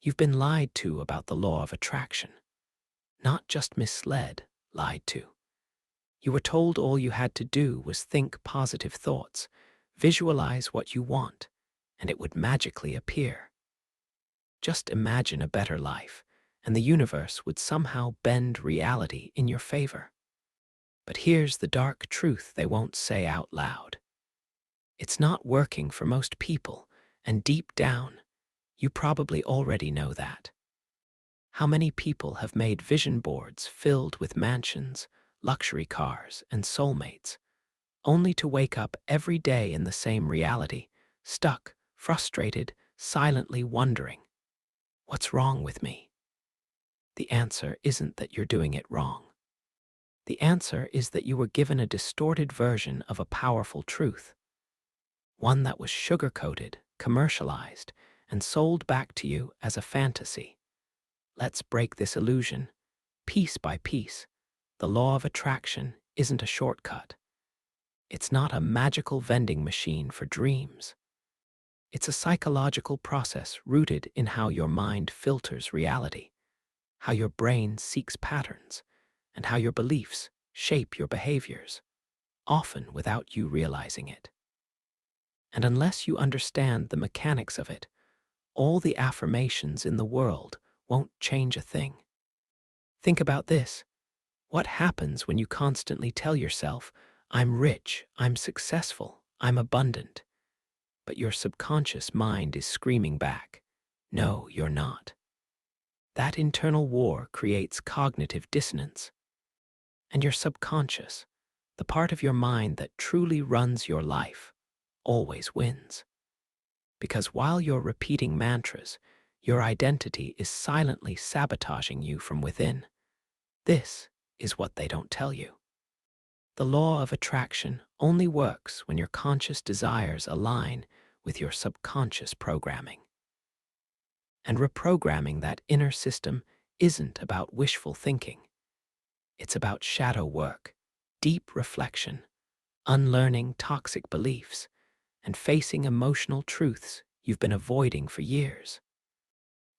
You've been lied to about the law of attraction. Not just misled, lied to. You were told all you had to do was think positive thoughts, visualize what you want, and it would magically appear. Just imagine a better life, and the universe would somehow bend reality in your favor. But here's the dark truth they won't say out loud. It's not working for most people, and deep down, you probably already know that. How many people have made vision boards filled with mansions, luxury cars, and soulmates, only to wake up every day in the same reality, stuck, frustrated, silently wondering, what's wrong with me? The answer isn't that you're doing it wrong. The answer is that you were given a distorted version of a powerful truth, one that was sugar-coated, commercialized, and sold back to you as a fantasy. Let's break this illusion, piece by piece. The law of attraction isn't a shortcut. It's not a magical vending machine for dreams. It's a psychological process rooted in how your mind filters reality, how your brain seeks patterns, and how your beliefs shape your behaviors, often without you realizing it. And unless you understand the mechanics of it, all the affirmations in the world won't change a thing. Think about this. What happens when you constantly tell yourself, I'm rich, I'm successful, I'm abundant, but your subconscious mind is screaming back, no, you're not. That internal war creates cognitive dissonance. And your subconscious, the part of your mind that truly runs your life, always wins. Because while you're repeating mantras, your identity is silently sabotaging you from within. This is what they don't tell you. The law of attraction only works when your conscious desires align with your subconscious programming. And reprogramming that inner system isn't about wishful thinking. It's about shadow work, deep reflection, unlearning toxic beliefs, and facing emotional truths you've been avoiding for years.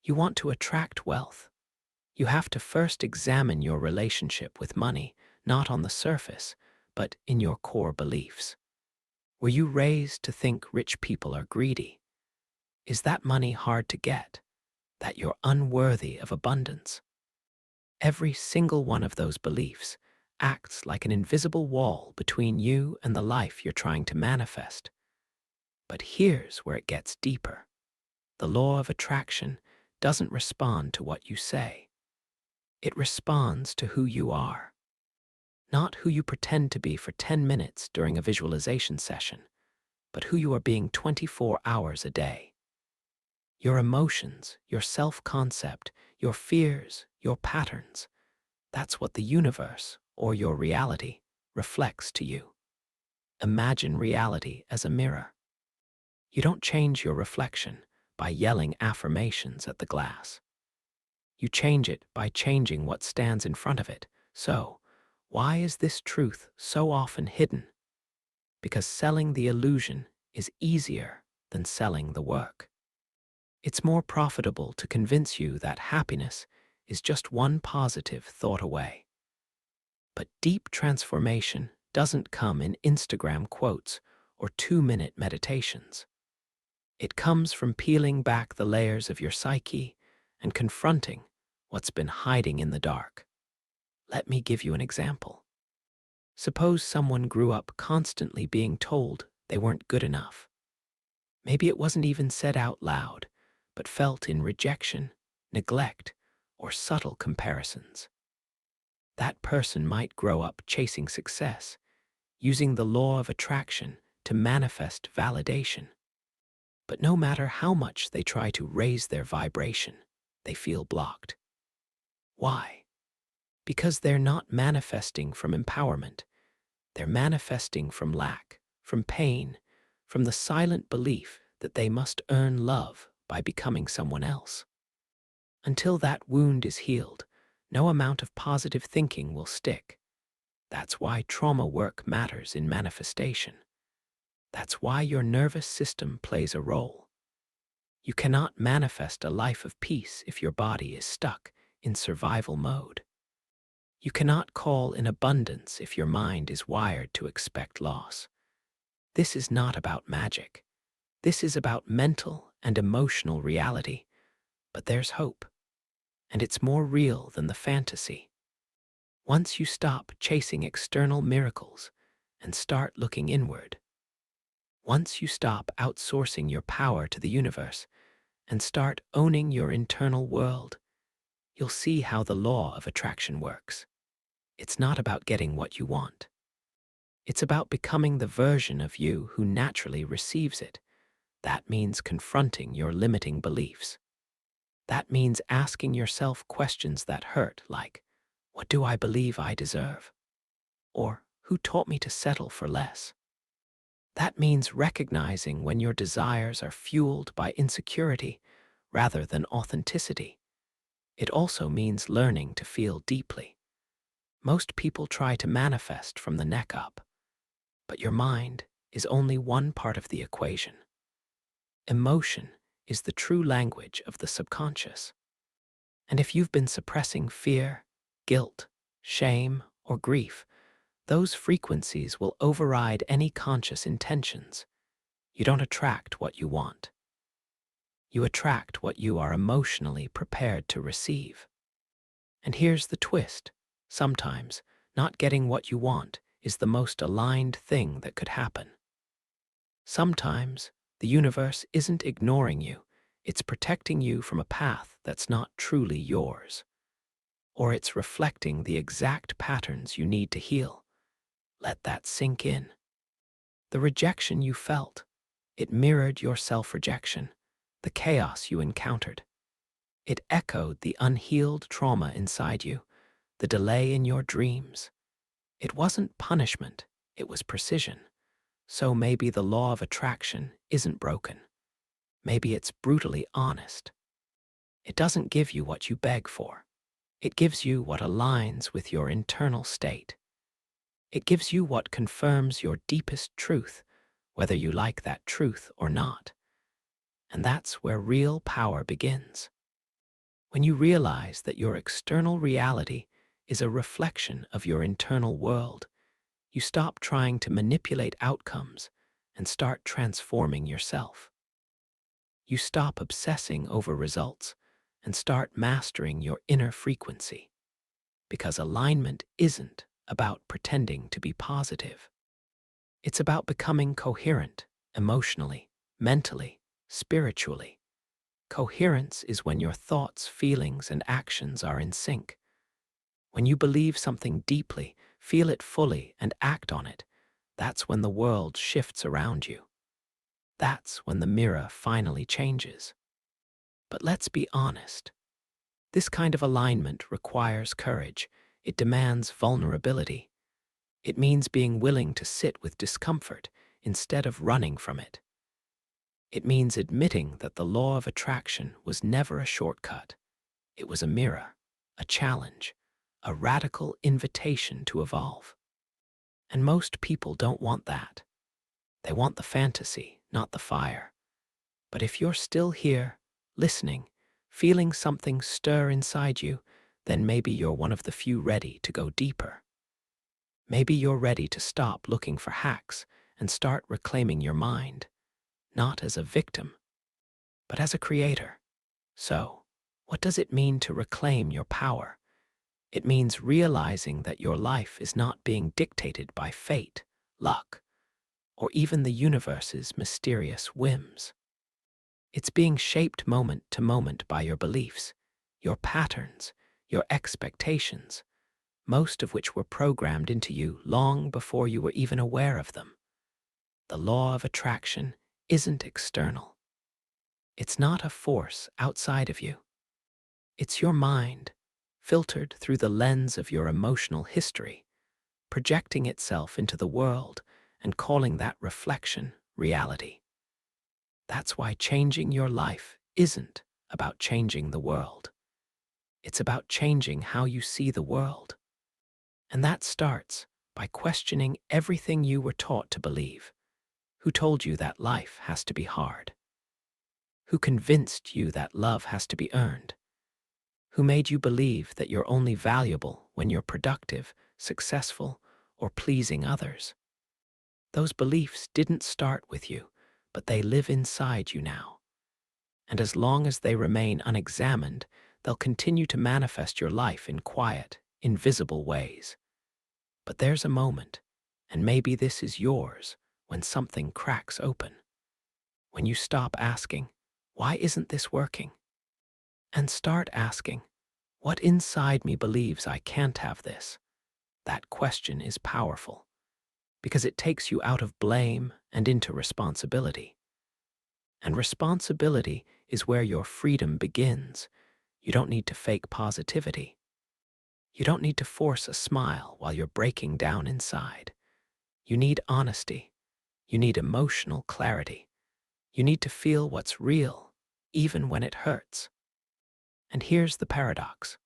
You want to attract wealth. You have to first examine your relationship with money, not on the surface, but in your core beliefs. Were you raised to think rich people are greedy? Is that money hard to get? That you're unworthy of abundance? Every single one of those beliefs acts like an invisible wall between you and the life you're trying to manifest. But here's where it gets deeper. The law of attraction doesn't respond to what you say. It responds to who you are. Not who you pretend to be for 10 minutes during a visualization session, but who you are being 24 hours a day. Your emotions, your self-concept, your fears, your patterns, that's what the universe, or your reality, reflects to you. Imagine reality as a mirror. You don't change your reflection by yelling affirmations at the glass. You change it by changing what stands in front of it. So, why is this truth so often hidden? Because selling the illusion is easier than selling the work. It's more profitable to convince you that happiness is just one positive thought away. But deep transformation doesn't come in Instagram quotes or 2-minute meditations. It comes from peeling back the layers of your psyche and confronting what's been hiding in the dark. Let me give you an example. Suppose someone grew up constantly being told they weren't good enough. Maybe it wasn't even said out loud, but felt in rejection, neglect, or subtle comparisons. That person might grow up chasing success, using the law of attraction to manifest validation. But no matter how much they try to raise their vibration, they feel blocked. Why? Because they're not manifesting from empowerment. They're manifesting from lack, from pain, from the silent belief that they must earn love by becoming someone else. Until that wound is healed, no amount of positive thinking will stick. That's why trauma work matters in manifestation. That's why your nervous system plays a role. You cannot manifest a life of peace if your body is stuck in survival mode. You cannot call in abundance if your mind is wired to expect loss. This is not about magic. This is about mental and emotional reality. But there's hope, and it's more real than the fantasy. Once you stop chasing external miracles and start looking inward, once you stop outsourcing your power to the universe and start owning your internal world, you'll see how the law of attraction works. It's not about getting what you want. It's about becoming the version of you who naturally receives it. That means confronting your limiting beliefs. That means asking yourself questions that hurt, like, what do I believe I deserve? Or, who taught me to settle for less? That means recognizing when your desires are fueled by insecurity rather than authenticity. It also means learning to feel deeply. Most people try to manifest from the neck up, but your mind is only one part of the equation. Emotion is the true language of the subconscious. And if you've been suppressing fear, guilt, shame, or grief, those frequencies will override any conscious intentions. You don't attract what you want. You attract what you are emotionally prepared to receive. And here's the twist. Sometimes, not getting what you want is the most aligned thing that could happen. Sometimes, the universe isn't ignoring you. It's protecting you from a path that's not truly yours. Or it's reflecting the exact patterns you need to heal. Let that sink in. The rejection you felt, it mirrored your self-rejection, the chaos you encountered. It echoed the unhealed trauma inside you, the delay in your dreams. It wasn't punishment, it was precision. So maybe the law of attraction isn't broken. Maybe it's brutally honest. It doesn't give you what you beg for. It gives you what aligns with your internal state. It gives you what confirms your deepest truth, whether you like that truth or not. And that's where real power begins. When you realize that your external reality is a reflection of your internal world, you stop trying to manipulate outcomes and start transforming yourself. You stop obsessing over results and start mastering your inner frequency. Because alignment isn't about pretending to be positive. It's about becoming coherent emotionally, mentally, spiritually. Coherence is when your thoughts, feelings, and actions are in sync. When you believe something deeply, feel it fully, and act on it, that's when the world shifts around you. That's when the mirror finally changes. But let's be honest. This kind of alignment requires courage. It demands vulnerability. It means being willing to sit with discomfort instead of running from it. It means admitting that the law of attraction was never a shortcut. It was a mirror, a challenge, a radical invitation to evolve. And most people don't want that. They want the fantasy, not the fire. But if you're still here, listening, feeling something stir inside you, then maybe you're one of the few ready to go deeper. Maybe you're ready to stop looking for hacks and start reclaiming your mind, not as a victim, but as a creator. So, what does it mean to reclaim your power? It means realizing that your life is not being dictated by fate, luck, or even the universe's mysterious whims. It's being shaped moment to moment by your beliefs, your patterns, your expectations, most of which were programmed into you long before you were even aware of them. The law of attraction isn't external. It's not a force outside of you. It's your mind, filtered through the lens of your emotional history, projecting itself into the world and calling that reflection reality. That's why changing your life isn't about changing the world. It's about changing how you see the world. And that starts by questioning everything you were taught to believe. Who told you that life has to be hard? Who convinced you that love has to be earned? Who made you believe that you're only valuable when you're productive, successful, or pleasing others? Those beliefs didn't start with you, but they live inside you now. And as long as they remain unexamined, they'll continue to manifest your life in quiet, invisible ways. But there's a moment, and maybe this is yours, when something cracks open. When you stop asking, "Why isn't this working?" and start asking, "What inside me believes I can't have this?" That question is powerful, because it takes you out of blame and into responsibility. And responsibility is where your freedom begins. You don't need to fake positivity. You don't need to force a smile while you're breaking down inside. You need honesty. You need emotional clarity. You need to feel what's real, even when it hurts. And here's the paradox.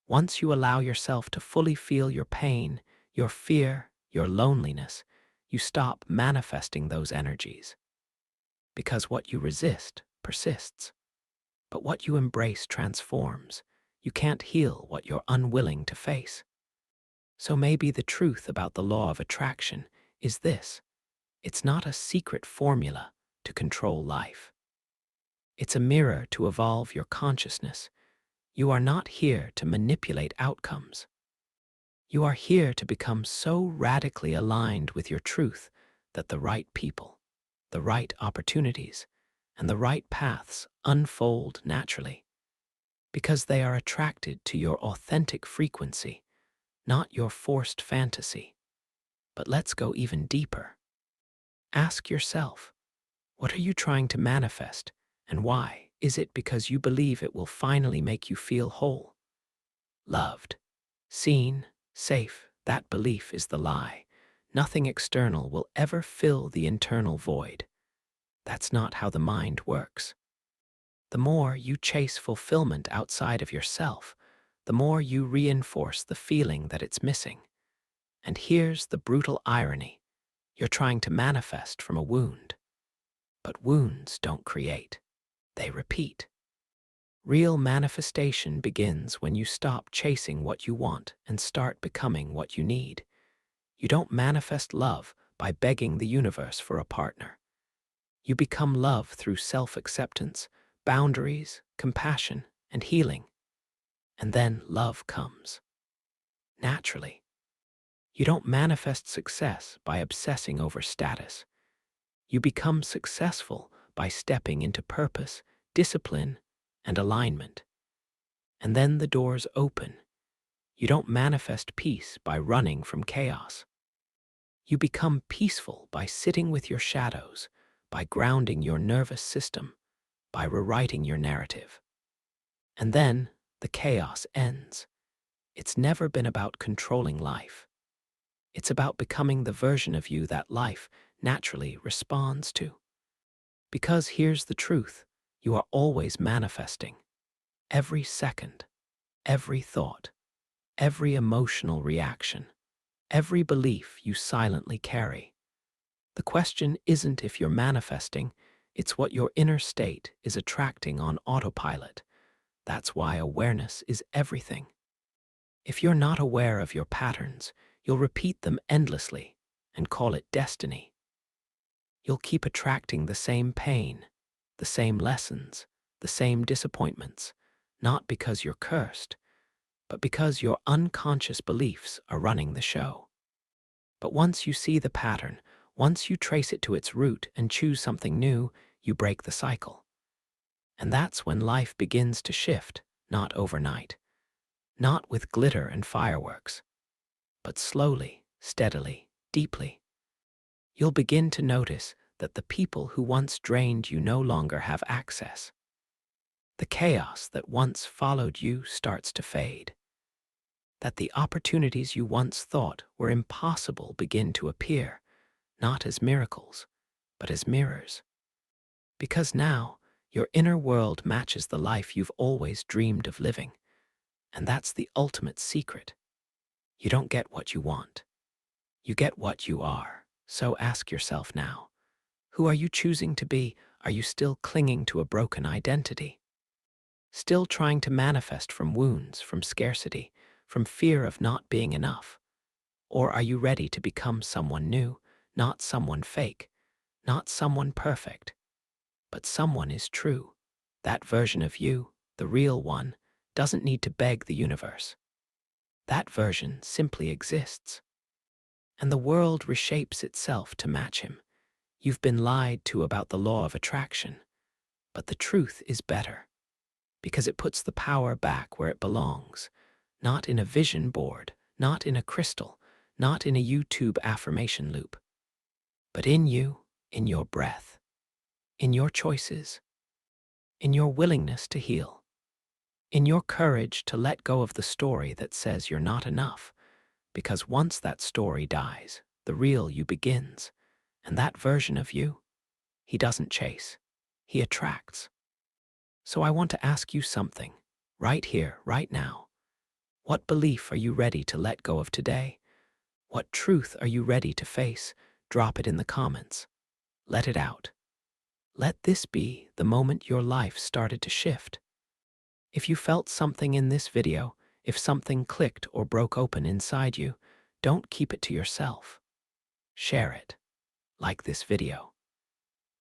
Once you allow yourself to fully feel your pain, your fear, your loneliness, you stop manifesting those energies. Because what you resist persists. But what you embrace transforms. You can't heal what you're unwilling to face. So maybe the truth about the law of attraction is this. It's not a secret formula to control life. It's a mirror to evolve your consciousness. You are not here to manipulate outcomes. You are here to become so radically aligned with your truth that the right people, the right opportunities, and the right paths unfold naturally, because they are attracted to your authentic frequency, not your forced fantasy. But let's go even deeper. Ask yourself, what are you trying to manifest, and why? Is it because you believe it will finally make you feel whole, loved, seen, safe? That belief is the lie. Nothing external will ever fill the internal void. That's not how the mind works. The more you chase fulfillment outside of yourself, the more you reinforce the feeling that it's missing. And here's the brutal irony. You're trying to manifest from a wound. But wounds don't create. They repeat. Real manifestation begins when you stop chasing what you want and start becoming what you need. You don't manifest love by begging the universe for a partner. You become love through self-acceptance, boundaries, compassion, and healing. And then love comes. Naturally. You don't manifest success by obsessing over status. You become successful by stepping into purpose, discipline, and alignment. And then the doors open. You don't manifest peace by running from chaos. You become peaceful by sitting with your shadows, by grounding your nervous system, by rewriting your narrative. And then the chaos ends. It's never been about controlling life. It's about becoming the version of you that life naturally responds to. Because here's the truth, you are always manifesting. Every second, every thought, every emotional reaction, every belief you silently carry. The question isn't if you're manifesting, it's what your inner state is attracting on autopilot. That's why awareness is everything. If you're not aware of your patterns, you'll repeat them endlessly and call it destiny. You'll keep attracting the same pain, the same lessons, the same disappointments, not because you're cursed, but because your unconscious beliefs are running the show. But once you see the pattern, once you trace it to its root and choose something new, you break the cycle. And that's when life begins to shift, not overnight, not with glitter and fireworks, but slowly, steadily, deeply. You'll begin to notice that the people who once drained you no longer have access. The chaos that once followed you starts to fade. That the opportunities you once thought were impossible begin to appear, not as miracles, but as mirrors. Because now, your inner world matches the life you've always dreamed of living. And that's the ultimate secret. You don't get what you want. You get what you are. So ask yourself now, who are you choosing to be? Are you still clinging to a broken identity? Still trying to manifest from wounds, from scarcity, from fear of not being enough? Or are you ready to become someone new, not someone fake, not someone perfect, but someone is true? That version of you, the real one, doesn't need to beg the universe. That version simply exists. And the world reshapes itself to match him. You've been lied to about the law of attraction, but the truth is better, because it puts the power back where it belongs, not in a vision board, not in a crystal, not in a YouTube affirmation loop, but in you, in your breath, in your choices, in your willingness to heal, in your courage to let go of the story that says you're not enough, because once that story dies, the real you begins, and that version of you, he doesn't chase, he attracts. So I want to ask you something, right here, right now. What belief are you ready to let go of today? What truth are you ready to face? Drop it in the comments. Let it out. Let this be the moment your life started to shift. If you felt something in this video, if something clicked or broke open inside you, don't keep it to yourself. Share it, like this video,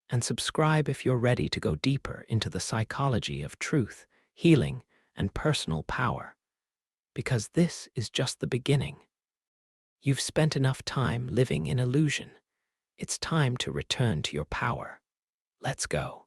and subscribe if you're ready to go deeper into the psychology of truth, healing, and personal power, because this is just the beginning. You've spent enough time living in illusion. It's time to return to your power. Let's go.